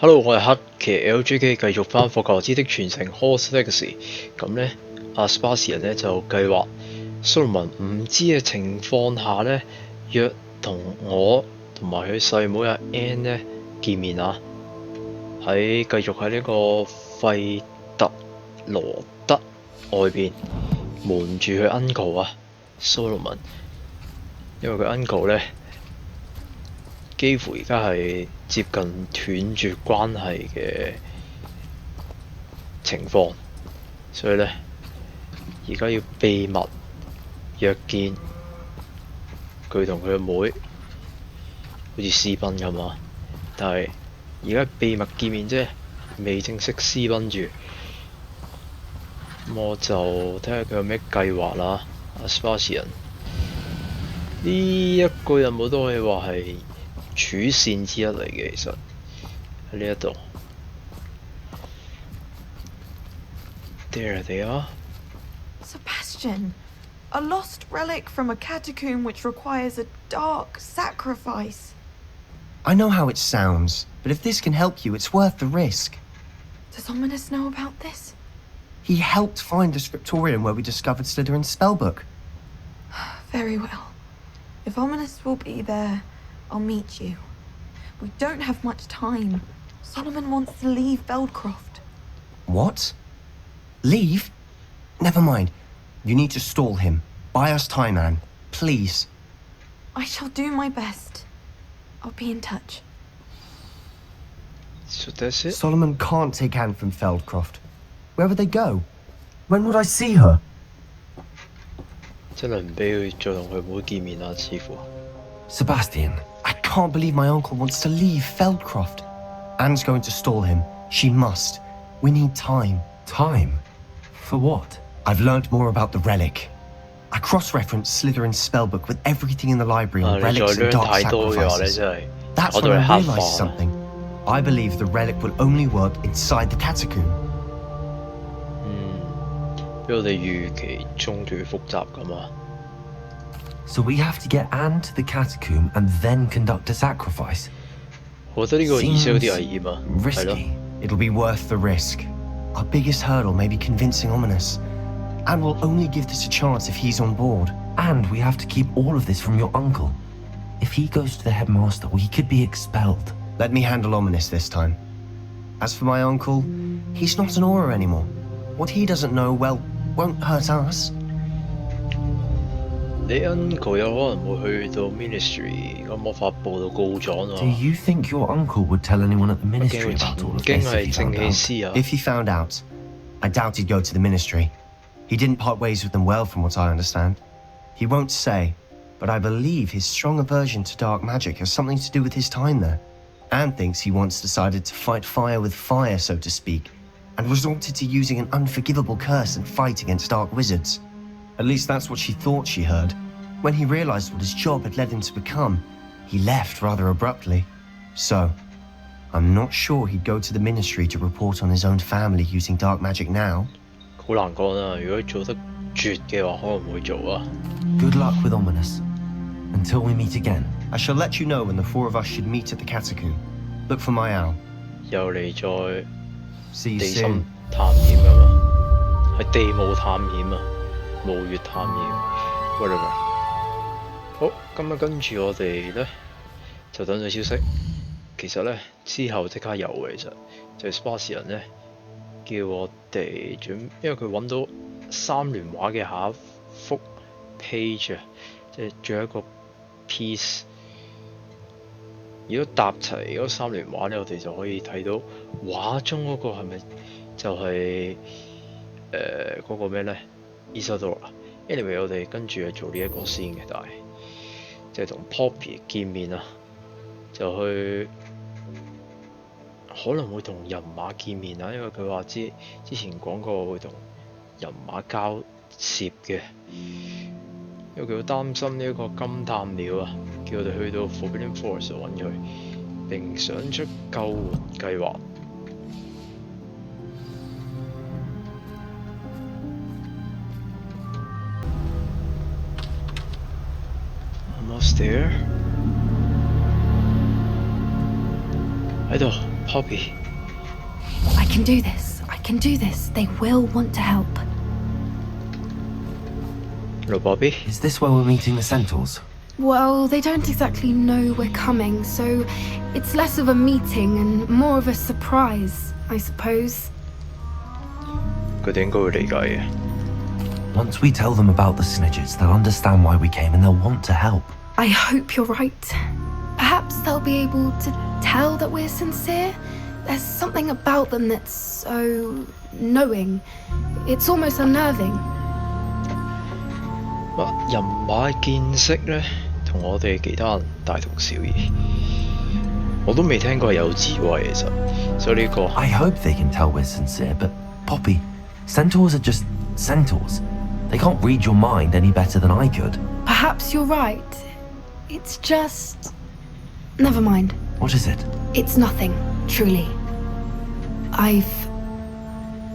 Hello，我係HEYK LJK 繼續翻霍格華茲的傳承 Hogwarts Legacy。咁咧，阿 Sebastian 咧就計劃蘇魯文唔知嘅情況下咧，約同我同埋佢細妹阿 Ann 咧見面啊。繼續喺呢個費特羅德外邊瞞住佢 uncle 啊，蘇魯文，因為佢 uncle 咧幾乎而家係接近斷絕關係嘅情況，所以咧而家要秘密約見佢同佢嘅妹，好似私奔咁啊！但係而家秘密見面啫，未正式私奔住。咁我就睇下佢有咩計劃啦。阿 Sebastian 呢一個任務都可以話係主線之一嚟嘅，其實喺呢一度。There they are. Sebastian, a lost relic from a catacomb which requires a dark sacrifice. I know how it sounds, but if this can help you, it's worth the risk. Does Ominous know about this? He helped find the scriptorium where we discovered Slytherin's spellbook. Very well. If Ominous will be there, I'll meet you. We don't have much time. Solomon wants to leave Feldcroft. What? Leave? Never mind. You need to stall him. Buy us time, Anne. Please. I shall do my best. I'll be in touch. So that's it? Solomon can't take Anne from Feldcroft. Where would they go? When would I see her? 真係唔俾佢再同佢妹見面啦，似乎。Sebastian, I can't believe my uncle wants to leave Feldcroft. Anne's going to stall him. She must. We need time. Time? For what? I've learned more about the relic. I cross-referenced Slytherin's spellbook with everything in the library on relics and dark sacrifices. That's when I realized something. I believe the relic will only work inside the catacomb. 比我哋預期中仲要複雜咁啊！ So we have to get Anne to the catacomb and then conduct a sacrifice. 我覺得呢個意思有啲危險啊，係咯。 It'll be worth the risk. Our biggest hurdle may be convincing Ominous. And we'll only give this a chance if he's on board. And we have to keep all of this from your uncle. If he goes to the headmaster, he could be expelled. Let me handle Ominous this time. As for my uncle, he's not an Auror anymore. What he doesn't know, well, won't hurt us. 你 uncle 有可能會去到 ministry 個魔法部度告狀啊！ Do you think your uncle would tell anyone at the ministry about all of this If he found out, I doubt he'd go to the ministry. He didn't part ways with them well from what I understand. He won't say, but I believe his strong aversion to dark magic has something to do with his time there. Anne thinks he once decided to fight fire with fire, so to speak, and resorted to using an unforgivable curse and fight against dark wizards. At least that's what she thought she heard. When he realized what his job had led him to become, he left rather abruptly. So, I'm not sure he'd go to the ministry to report on his own family using dark magic now. 好難講啊！如果做得絕嘅話，可能會做啊。 Good luck with Ominous. Until we meet again. I shall let you know when the four of us should meet at the catacomb. Look for my owl. 又嚟再 See you 地 soon. 心探險啊嘛，係地霧探險啊，霧月探險 ，whatever。好，今日跟住我哋咧就等咗消息。其實咧之後即刻有嘅，其實就係 Sebastian 咧叫我哋準，因為佢揾到三聯畫嘅下一幅 page 啊，即係最後一個 piece。如果搭齊嗰三聯畫咧，我哋就可以睇到畫中嗰個係咪就係嗰個咩咧 Isadora。anyway， 我哋跟住係做呢一個先嘅，但係即係同 Poppy 見面啊，就去可能會同人馬見面啊，因為佢話之前講過會同人馬交涉嘅，因為佢好擔心呢一個金探鳥啊，叫我哋去到 Forbidden Forest 揾佢，並想出救援計劃。Almost there。喺度 Poppy。 I can do this. I can do this. They will want to help. Hello, Poppy。 Is this where we're meeting the centaurs? Well, they don't exactly know we're coming, so it's less of a meeting and more of a surprise, I suppose. 佢哋應該會理解嘅。 Once we tell them about the Snidgets, they'll understand why we came and they'll want to help. I hope you're right. Perhaps they'll be able to tell that we're sincere. There's something about them that's so knowing. It's almost unnerving. 人馬見識呢，同我哋其他人大同小異。我都未聽過有智慧其實，所以呢個 I hope they can tell we're sincere, but Poppy, centaurs are just centaurs. They can't read your mind any better than I could. Perhaps you're right. It's just... Never mind. What is it? It's nothing, truly.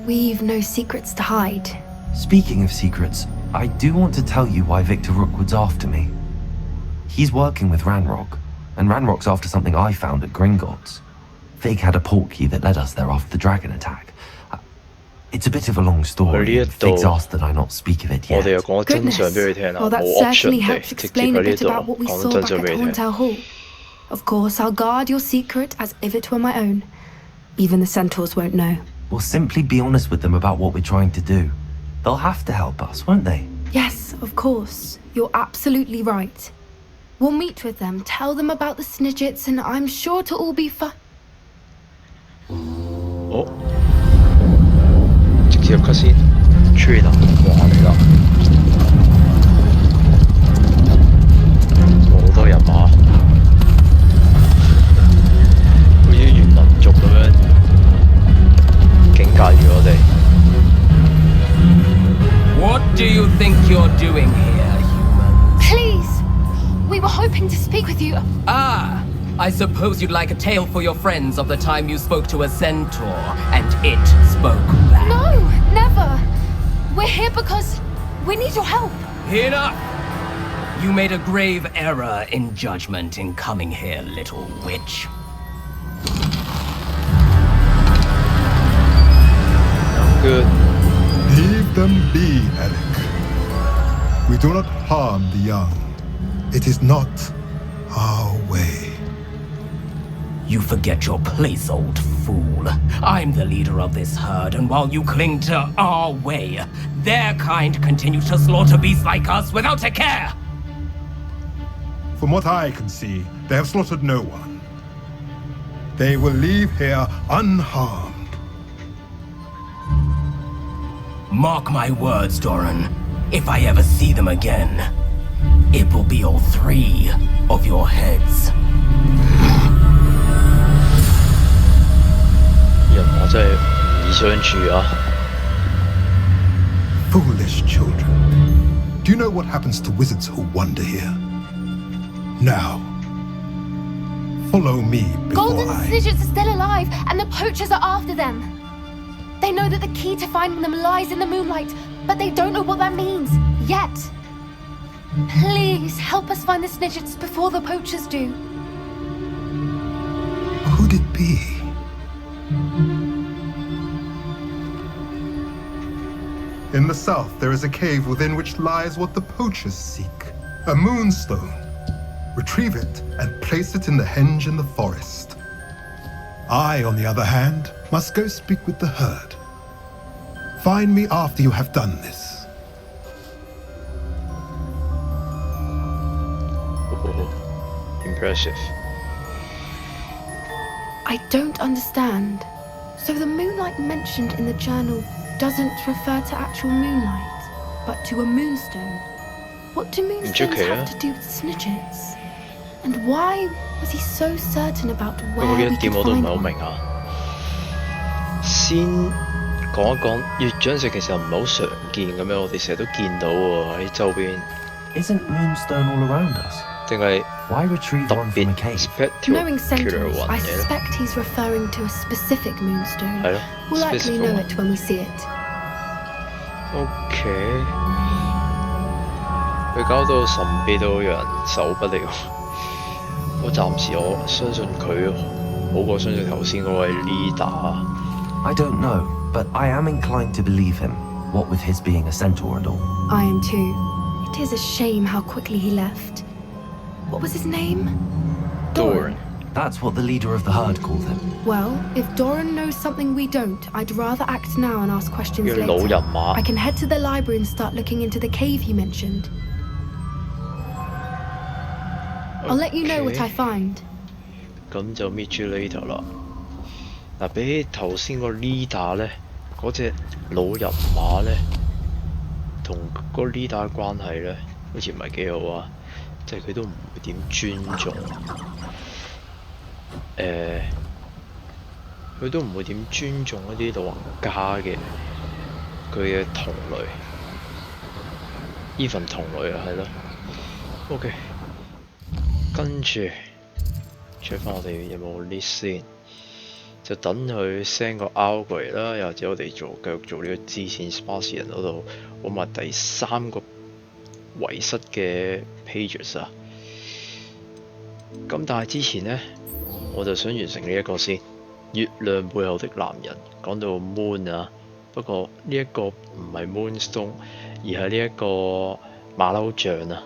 We've no secrets to hide. Speaking of secrets, I do want to tell you why Victor Rookwood's after me. He's working with Ranrock, and Ranrock's after something I found at Gringotts. Fig had a portkey that led us there after the dragon attack. It's a bit of a long story, and Fig's asked that I not speak of it 我 yet. 哋又講咗真相俾佢聽啦， Well, that 冇 option certainly 地 helps 直接 explain 喺 a 呢 bit 度 about what we 講 saw 真 back 相 at 俾你聽。 Horntail Hall. Of course, I'll guard your secret as if it were my own. Even the centaurs won't know. We'll simply be honest with them about what we're trying to do. They'll have to help us, won't they? Yes, of course. You're absolutely right. We'll meet with them, tell them about the Snidgets, and I'm sure to all be fine. 好，直接入 cut 先 ，Trina 話嚟啦，好多人馬，好似原民族咁樣警戒住我哋。 What do you think you're doing here, human? Please! We were hoping to speak with you. Ah, I suppose you'd like a tale for your friends of the time you spoke to a centaur and it spoke back. No, never. We're here because we need your help. Enough! You made a grave error in judgment in coming here, little witch. Good. Leave them be, Alec. We do not harm the young. It is not our way. You forget your place, old fool. I'm the leader of this herd, and while you cling to our way, their kind continue to slaughter beasts like us without a care. From what I can see, they have slaughtered no one. They will leave here unharmed. Mark my words, Doran. If I ever see them again, it will be all three of your heads. 人馬真係唔易相處啊！ Foolish children. Do you know what happens to wizards who wander here? Now, follow me before Golden I... Snidgets are still alive, and the poachers are after them. They know that the key to finding them lies in the moonlight, but they don't know what that means, yet. Please, help us find the Snidgets before the poachers do. Could it be? In the south, there is a cave within which lies what the poachers seek. A moonstone. Retrieve it and place it in the henge in the forest. I, on the other hand, must go speak with the herd. Find me after you have done this. Oh, impressive. I don't understand. So the moonlight mentioned in the journal doesn't refer to actual moonlight, but to a moonstone. What do moonstones have to do with Snidgets? And why was he so certain about 不過 where 呢 we 一點 could 我都唔 find 係好 one? 明啊。先講一講月掌石其實唔係好常見咁樣，我哋成日都見到喎喺周邊， Isn't Moonstone all around us? 定係 Why retrieve 特 one 別 from a cave? Knowing spectacular centaurs, 揾 I 嘢咧？ suspect he's referring to a specific moonstone. 係咯 We'll likely ，specific know 揾 it when we see it. OK，佢搞到神秘到讓人受不了。我暫時相信佢好過相信頭先嗰位 leader。I don't know, but I am inclined to believe him, what with his being a centaur and all. I am too. It is a shame how quickly he left. What was his name? Doran. That's what the leader of the herd called him. Well, if Doran knows something we don't, I'd rather act now and ask questions 叫老 later. 人馬。 I can head to the library and start looking into the cave he mentioned. I'll let you know what I find. 咁就 meet you later 啦。嗱，比起頭先個 leader 咧，嗰隻老人馬咧，同個 leader 嘅關係咧，好似唔係幾好啊！即係佢都唔會點尊重，佢都唔會點尊重一啲老人家嘅佢嘅同類，even 同類啊，係咯。OK， 跟住 check 翻我哋有冇 list 先。就等佢 send 個 out 過嚟啦，又或者我哋繼續做呢個支線 Sparse 人嗰度揾埋第3個遺失嘅 pages 啊。咁但係之前呢，我就想完成呢一個先，月亮背後的男人講到 moon 啊，不過呢一個唔係 moonstone， 而係呢一個馬騮像啊。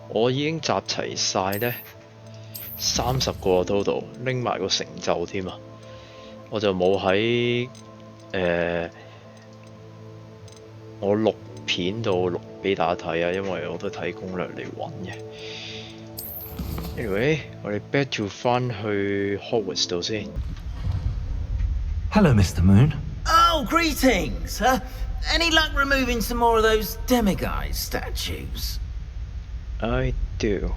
我已經集齊晒呢30個 total， 拎埋個成就添啊！我就冇喺我錄片度錄俾大家睇啊，因為我都睇攻略嚟揾嘅。Anyway， 我哋 back to 翻去 Hogwarts 度先。Hello, Mr. Moon. Oh, greetings! Any luck removing some more of those demiguise statues? I do.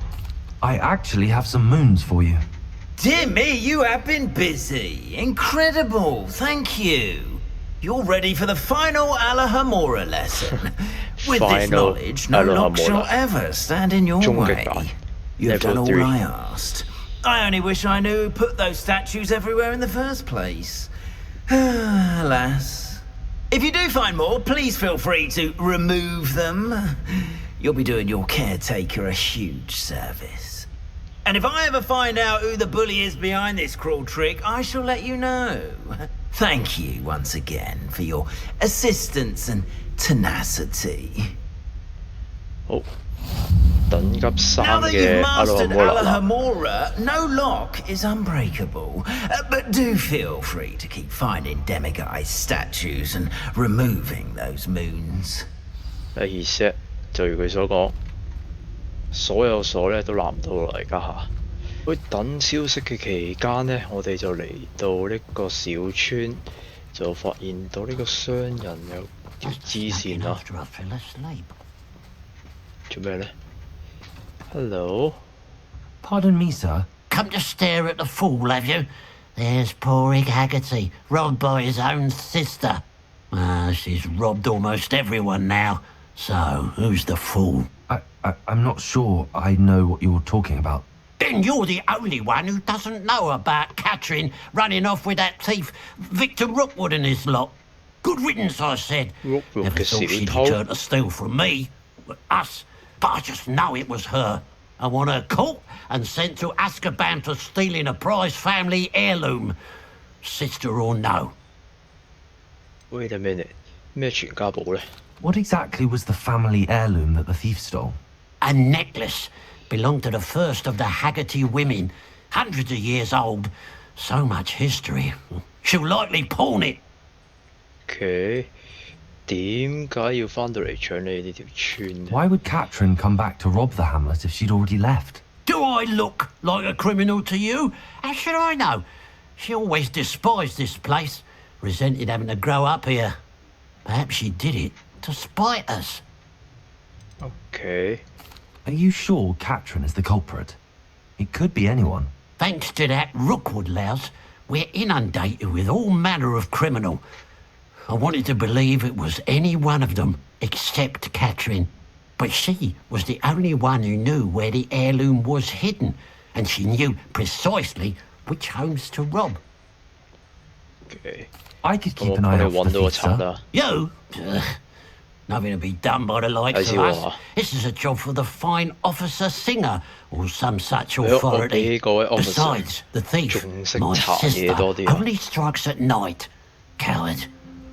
I actually have some moons for you. Dear me, you have been busy. Incredible, thank you. You're ready for the final Alohomora lesson. With this knowledge, no lock shall ever stand in your way. You've done all I asked. I only wish I knew who put those statues everywhere in the first place. Alas. If you do find more, please feel free to remove them. You'll be doing your caretaker a huge service. And if I ever find out who the bully is behind this cruel trick, I shall let you know. Thank you once again for your assistance and tenacity. 好，等級3 Now that you've 嘅 mastered Alohomora。 Alohomora, no lock is unbreakable. But do feel free to keep finding demiguise statues and removing those moons. 而且就如佢所講。所有鎖咧都攔唔到落嚟家下。喺等消息嘅期間呢，我哋就嚟到呢個小村，就發現到呢個商人有條支線啦。做咩呢 ？Hello。Pardon me, sir. Come to stare at the fool, have you? There's poor Ig Haggerty, robbed by his own sister. She's robbed almost everyone now. So, who's the fool? I'm not sure I know what you're talking about. Then you're the only one who doesn't know about Catherine running off with that thief Victor Rookwood and his lot. Good riddance, I said. Never thought she'd return to steal from me, us, but I just know it was her. I want her caught and sent to Azkaban for stealing a prize family heirloom. Sister or no. Wait a minute， 咩全家寶呢？ What exactly was the family heirloom that the thief stole? A necklace belonged to the first of the Haggerty women, hundreds of years old. So much history. She'll likely pawn it. Okay， 點解要翻到嚟搶你呢條村呢？ Why would Catherine come back to rob the hamlet if she'd already left? Do I look like a criminal to you? How should I know? She always despised this place, resented having to grow up here. Perhaps she did it to spite us. Okay. Are you sure Catherine is the culprit? It could be anyone. Thanks to that Rookwood louse, we're inundated with all manner of criminal. I wanted to believe it was any one of them, except Catherine. But she was the only one who knew where the heirloom was hidden, and she knew precisely which homes to rob. Okay. I could keep an eye out for the thief, sir. You? Nothing to be done by the likes of us. This is a job for the fine officer Singer or some such authority. Besides, the thief, my sister, only strikes at night. Coward.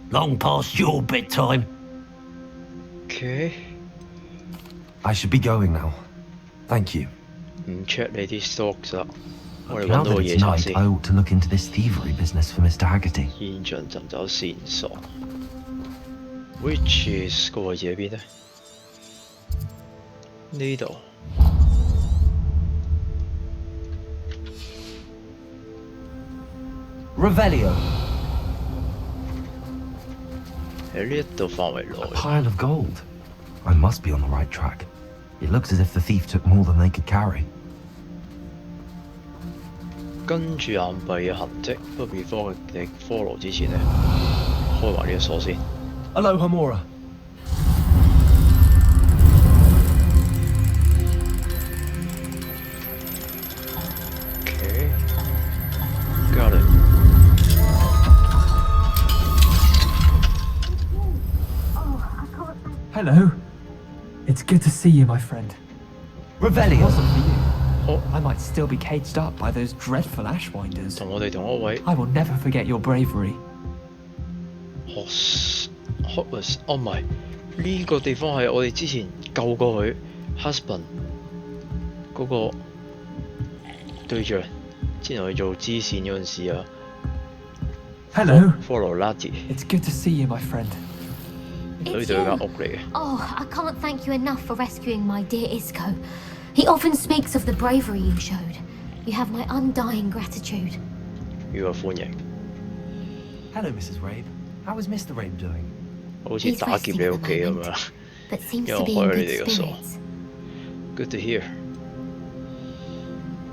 Long past your bedtime. Okay. I should be going now. Thank you. 唔 check 你啲 stocks 啦，我哋 Now 揾到 that 個 it's 嘢查 night, 先。 I ought to look into this thievery business for Mr. Haggerty. 現場尋找線索 ，which is 個位置喺邊呢？呢度。Revelio. 喺呢一度範圍內。 Pile of gold. I must be on the right track. It looks as if the thief took more than they could carry. 跟住硬幣嘅痕跡，不過 before 你 follow 之前呢，開埋呢個鎖先。 Aloha Mora. Okay. Got it. Hello. It's good to see you, my friend. Revelio. Wasn't for you. Oh. I might still be caged up by those dreadful ashwinders. 同我哋同一位 I will never forget your bravery. Hogwarts 哦，唔係呢個地方係我哋之前救過佢 husband 嗰個對象，之前我哋做支線嗰陣時啊。 Hello. Follow Lati， It's good to see you, my friend. 呢度有間屋嚟嘅。 Oh, I can't thank you enough for rescuing my dear Isco. He often speaks of the bravery you showed. You have my undying gratitude. 呢個歡迎， Hello, Mrs. Rabe. How is Mr. Rabe doing? 好似 He's 打劫 resting 你 for 屋 the 企咁 moment, 樣。 but seems 因 to 為 be 開 in 咗你 good 哋個鎖。 spirits. Good to hear。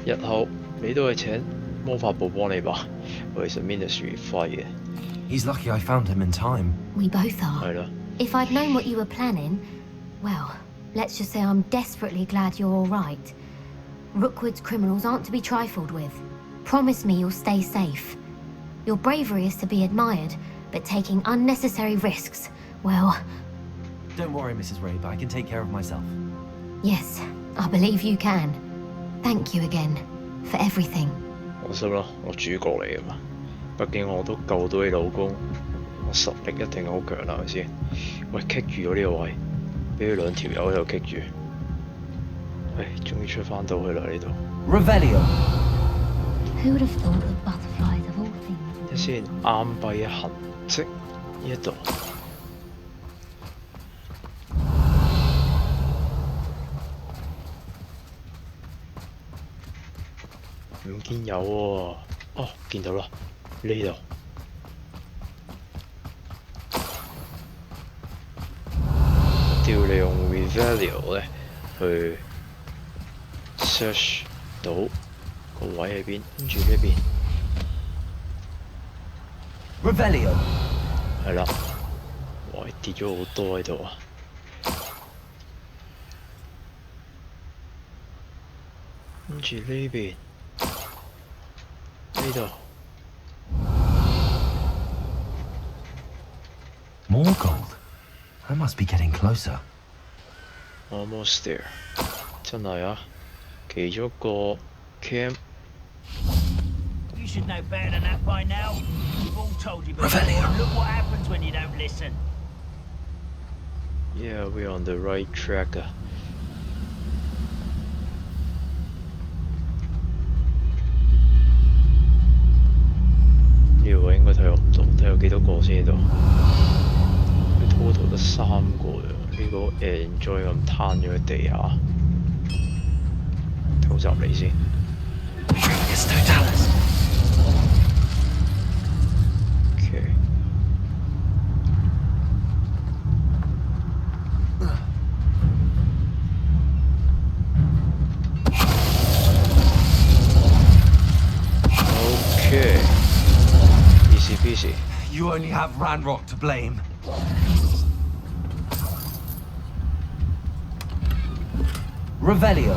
日後你都係請魔法部幫你吧，我哋係 Ministry 費嘅。 He's lucky I found him in time. We both are. 係啦， If I'd known what you were planning, well, let's just say I'm desperately glad you're all right. Rookwood's criminals aren't to be trifled with. Promise me you'll stay safe. Your bravery is to be admired, but taking unnecessary risks, well, Don't worry, Mrs. Rabe. I can take care of myself. yes, I believe you can. Thank you again for everything. 放心啦，我主角嚟㗎嘛，畢竟我都救到你老公，我實力一定好強啦，係咪先？喂，棘住咗呢個位，俾佢兩條友喺度棘住。唉，終於出翻到去啦呢度。 Revelio. Who would have thought that butterflies of all things? 睇先，硬幣嘅痕跡呢一度。唔見有喎、哦，見到啦，呢度。要利用 Revelio 咧去 search 到個位喺邊，跟住呢邊 Revelio. 係啦，喂跌咗好多喺度啊！跟住呢邊呢度。 More gold. I must be getting closer. Almost there， 真係啊！其中一個 camp You should know better than that by now. We've all told you before. Look what happens when you don't listen. Yeah, we're on the right track 啊！呢個應該睇唔到，睇有幾多個先喺度。佢 total 得3個啫，呢個 enjoy 咁攤咗喺地下，偷襲你先。Okay。Okay。Easy peasy。 You only have Ranrock to blame. Revelio.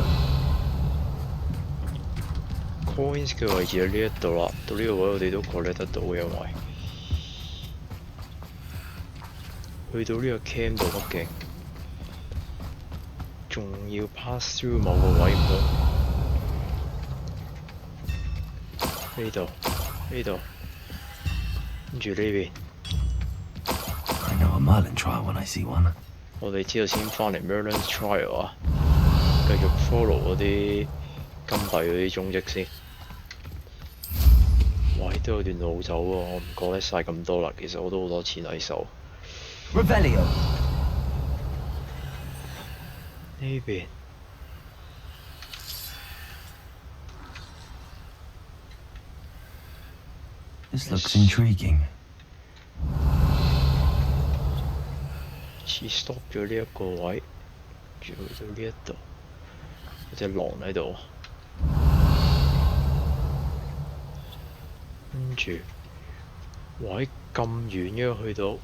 Coins 嘅位置喺呢一度啦，到呢個位我哋都 collect 得到嘅，因為去到呢個 cam 度乜勁，仲要 pass through 某個位唔到。呢度，跟住呢邊。I know a Merlin trial when I see one. 我哋之後先翻嚟 Merlin's trial 啊，繼續 follow 嗰啲金幣嗰啲蹤跡先。喂，都有段路走喎，我唔覺得晒咁多啦。其實我都好多錢喺手。Revelio. 呢邊。This looks intriguing. 似 stop 咗呢一個位，仲去到呢一度，有隻狼喺度。跟住，喂咁遠嘅去到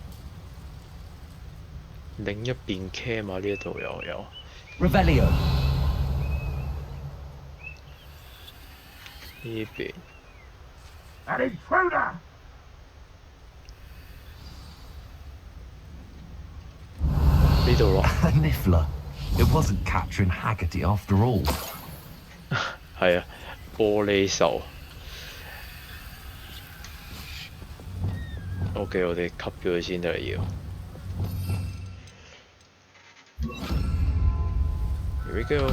另一邊 cam 啊！呢一度又有。Revelio. 呢邊。An intruder! 呢度咯。A Niffler. It wasn't Catherine Haggerty after all. 係啊，玻璃獸。OK， 我哋吸咗佢先都係要。Here we go。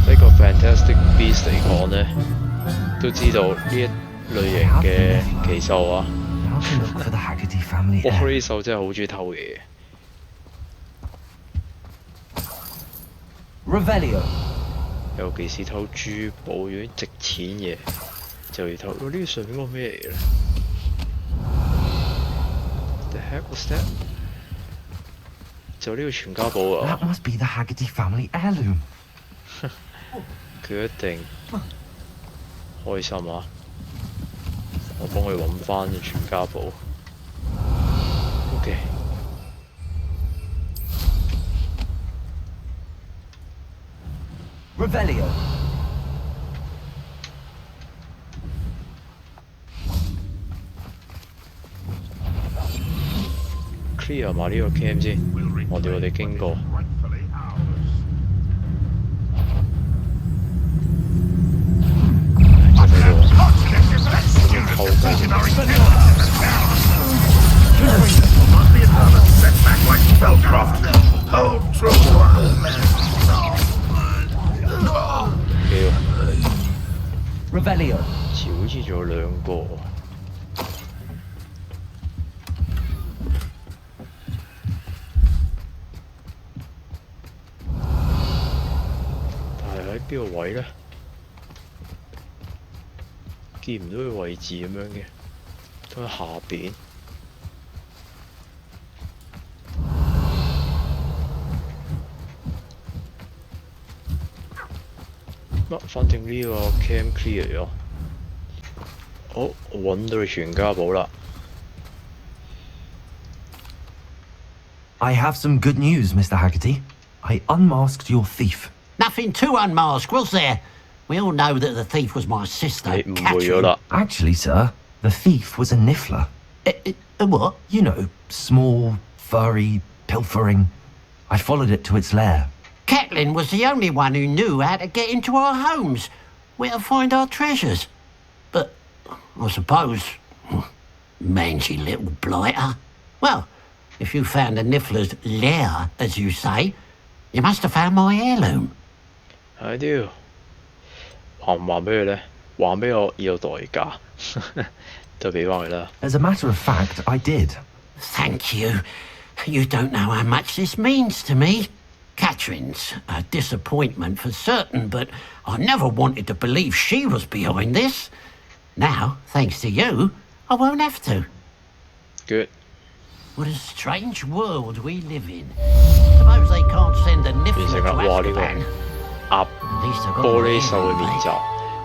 呢個 Fantastic Beast 嚟講呢，都知道呢一類型嘅奇獸啊。How to look for the Haggerty family 哇！ heir. 呢啲獸真係好中意偷嘢。Revelio. 尤其是偷珠寶嗰啲值錢嘢，就要偷。呢個上面個咩嚟嘅 ？The heck was that？ 就呢個全家寶啊！ That must be the Haggerty family heirloom. 佢一定開心啊！我幫佢揾翻全家寶。OK。Revelio. clear 埋呢個 cam 先，我哋經過。Revelio. 似好似仲有兩個。但係喺邊個位呢？見唔到佢位置咁樣嘅，都喺下邊。反正呢個 cam clear 咗。好，揾到你全家寶啦。I have some good news, Mr. Haggerty. I unmasked your thief. Nothing too unmasked, was there? We all know that the thief was my sister, 你誤會咗 Catherine. 啦。 Actually, sir, the thief was a Niffler. A what? You know, small, furry, pilfering. I followed it to its lair. Catelyn was the only one who knew how to get into our homes, where to find our treasures. But, I suppose, mangy little blighter. Well, if you found the Niffler's lair, as you say, you must have found my heirloom. I do. 還唔還俾佢呢？還俾我要有代價，都俾翻佢啦。 As a matter of fact, I did. Thank you. You don't know how much this means to me. Catherine's a disappointment for certain, but I never wanted to believe she was behind this. Now, thanks to you, I won't have to. Good. What a strange world we live in. Suppose they can't send a Niffler to 哇！呢個 Azkaban. 鴨 At least I got 玻璃 my 獸嘅 heirloom 面 back. 罩，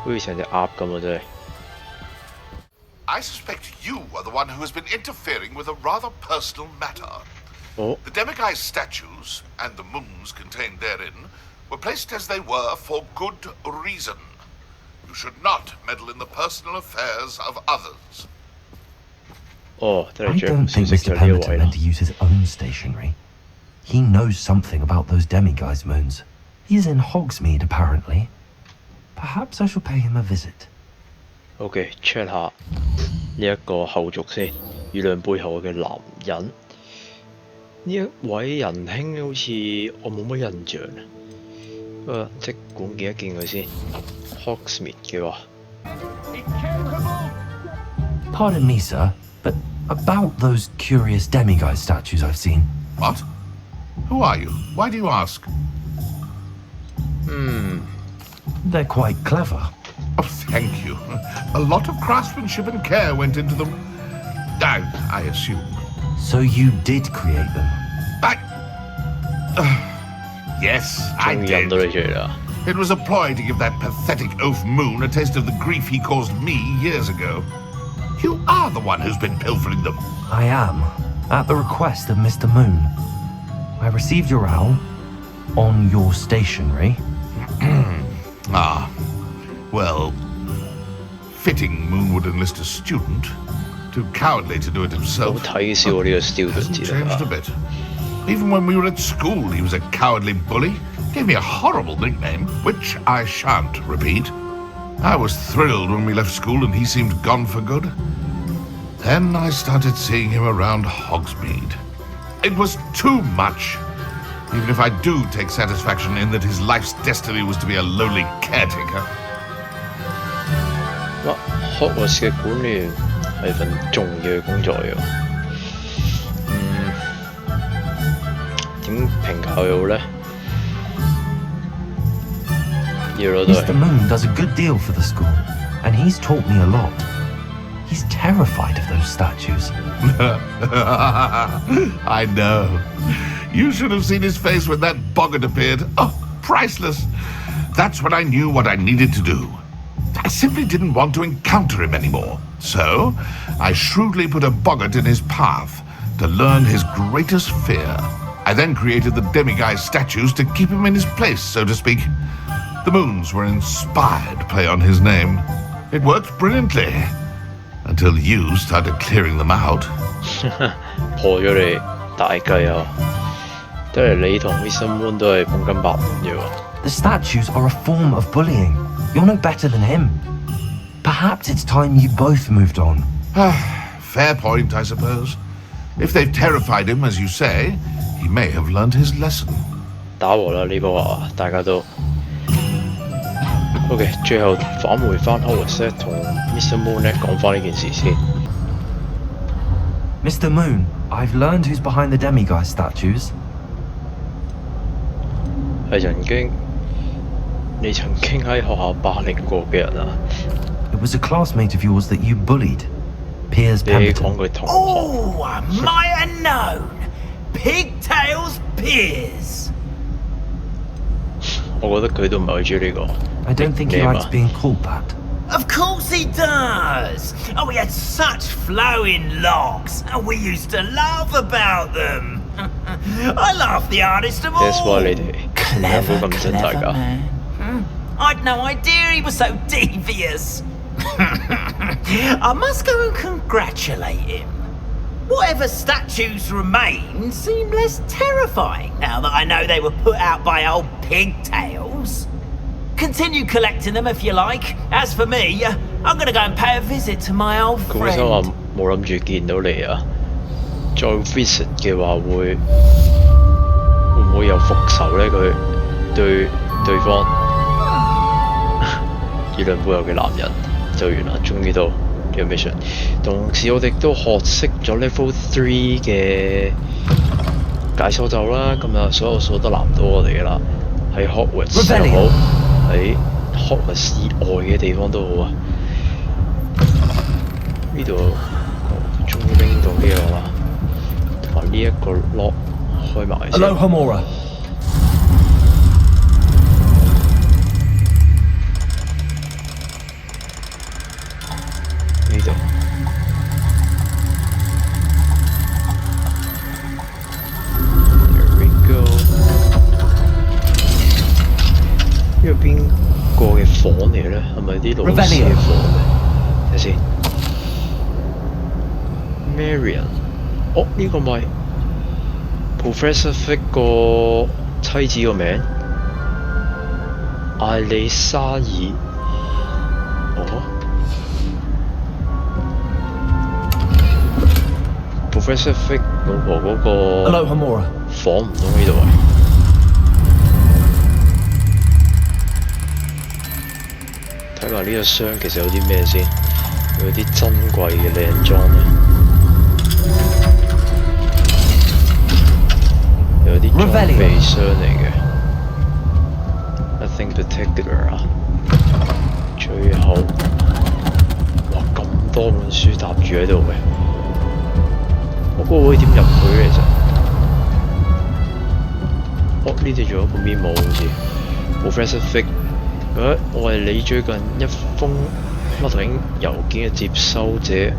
好似成隻鴨咁啊！真係。 I suspect you are the one who has been interfering with a rather personal matter. 哦， The demiguise statues and the moons contained therein were placed as they were for good reason. You should not meddle in the personal affairs of others. I don't think Mr. Pemberton meant to use his own stationery. He knows something about those demiguise moons. He's in Hogsmeade, apparently. Perhaps I shall pay him a visit. OK， check 下呢一個後續先。月亮背後嘅男人，呢一位仁兄好似我冇乜印象啊。不過即管見一見佢先。Hogsmeade 嘅話。Pardon me, sir, but about those curious demiguise statues I've seen. What? Who are you? Why do you ask? They're quite clever. Oh, thank you. A lot of craftsmanship and care went into them. I assume. So you did create them? Yes, I did. It was a ploy to give that pathetic oaf Moon a taste of the grief he caused me years ago. You are the one who's been pilfering them. I am, at the request of Mr. Moon. I received your owl on your stationery. Well, fitting Moon would enlist a student. Too cowardly to do it himself. Hasn't changed a bit. Even when we were at school, he was a cowardly bully. Gave me a horrible nickname, which I shan't repeat. I was thrilled when we left school and he seemed gone for good. Then I started seeing him around Hogsmeade. It was too much. Even if I do take satisfaction in that his life's destiny was to be a lowly caretaker. Hogwarts 嘅管理係份重要嘅工作嚟喎。點評價佢好呢？ Mr. Moon does a good deal for the school, and he's taught me a lot. He's terrified of those statues. I know. You should have seen his face when that boggart appeared. Oh, priceless. That's when I knew what I needed to do. I simply didn't want to encounter him anymore. So, I shrewdly put a boggart in his path to learn his greatest fear. I then created the demiguise statues to keep him in his place, so to speak. The moons were inspired play on his name. It worked brilliantly. Until you started clearing them out. 破咗你大計啊！睇嚟你同 Mr. Moon 都係半斤八兩啫喎。The statues are a form of bullying. You're no better than him. Perhaps it's time you both moved on. Fair point, I suppose. If they've terrified him, as you say, he may have learned his lesson. 打和啦呢波啊，大家都。OK， 最後返回翻 Hogwarts 同 Mr. Moon 咧講翻呢件事先。Mr. Moon, I've learned who's behind the demiguise statues. 係你曾經喺學校霸凌過嘅人啊！ It was a classmate of yours that you bullied, Piers Pemberton. Oh, I might have known. Pigtails Piers. 我覺得佢都唔係好中意呢個。I don't think he likes being called that. Of course he does. Oh, we had such flowing locks, and we used to laugh about them. I laughed the hardest of all. That's why 你哋 Clever man. I'd no idea he was so devious. I must go and congratulate him. Whatever statues remain seem less terrifying now that I know they were put out by old pigtails. Continue collecting them if you like. As for me, I'm gonna go and pay a visit to my old friend. 佢本身話冇諗住見到你啊，再 visit 嘅話會唔會有復仇呢？佢對對方月亮背後嘅男人就完啦，終於到呢個 mission。同時我哋都學識咗 level 3嘅解鎖咒啦，咁啊所有數都難唔到我哋嘅啦，喺 Hogwarts 又好，喺 Hogwarts 以外嘅地方都好啊。呢度終於拎到呢個啦，同埋呢一個 lock 開埋先。Hello, Homura. 呢度。There we go。呢個邊個嘅房嚟咧？係咪啲老師嘅房咧？睇先。Marion， 哦呢個咪 Professor Fig 個妻子個名，艾莉莎爾。哦 ，Professor Fig 老婆嗰個房唔通呢度啊？睇埋呢個箱其實有啲咩先？有啲珍貴嘅靚裝啊！有啲裝備箱嚟嘅 ，nothing particular 啊。最後，哇咁多本書搭住喺度嘅，我嗰個可以點入去咧？其實，哦呢度仲有一個 memo 好似 Professor Fig。我係你最近一封乜頭郵件嘅接收者，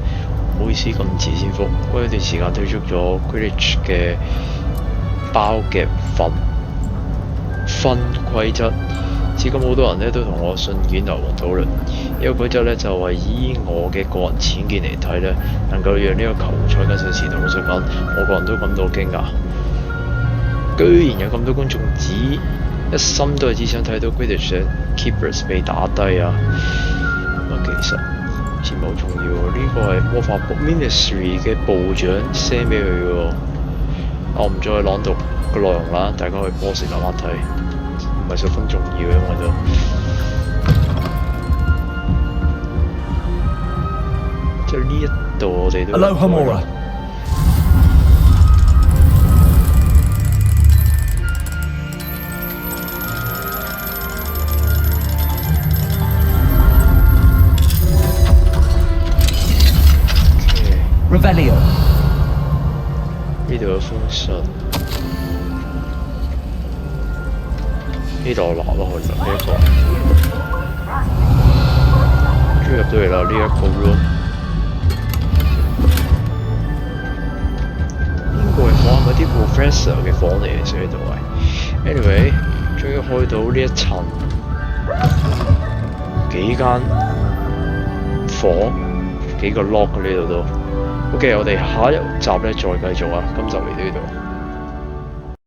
唔好意思咁遲先覆。嗰一段時間推出咗 Quidditch 嘅包夾分規則，至今好多人咧都同我信件流行討論。呢個規則咧就係依我嘅個人淺見嚟睇咧，能夠讓呢個球賽跟上前途。老實講，我個人都感到驚訝，居然有咁多觀眾一心都係只想睇到 Quidditch 嘅 Keepers 被打低啊！咁其實好似唔係好重要喎。呢個係魔法部 Ministry 嘅部長 send 俾佢嘅喎。我唔再朗讀個內容啦，大家可以波時慢慢睇，唔係十分重要嘅，因為都即係呢一度我哋都。Alohomora。Revelio。呢度有封信，呢度我落去啦，呢一個，終於入到嚟啦，呢一個 room。邊個嘅房係咪啲 professor 嘅房嚟嘅？所以呢度係 ，anyway， 終於開到呢一層幾間房，幾個 lock 呢度都。OK， 我哋下一集咧再繼續啊！今集嚟到呢度。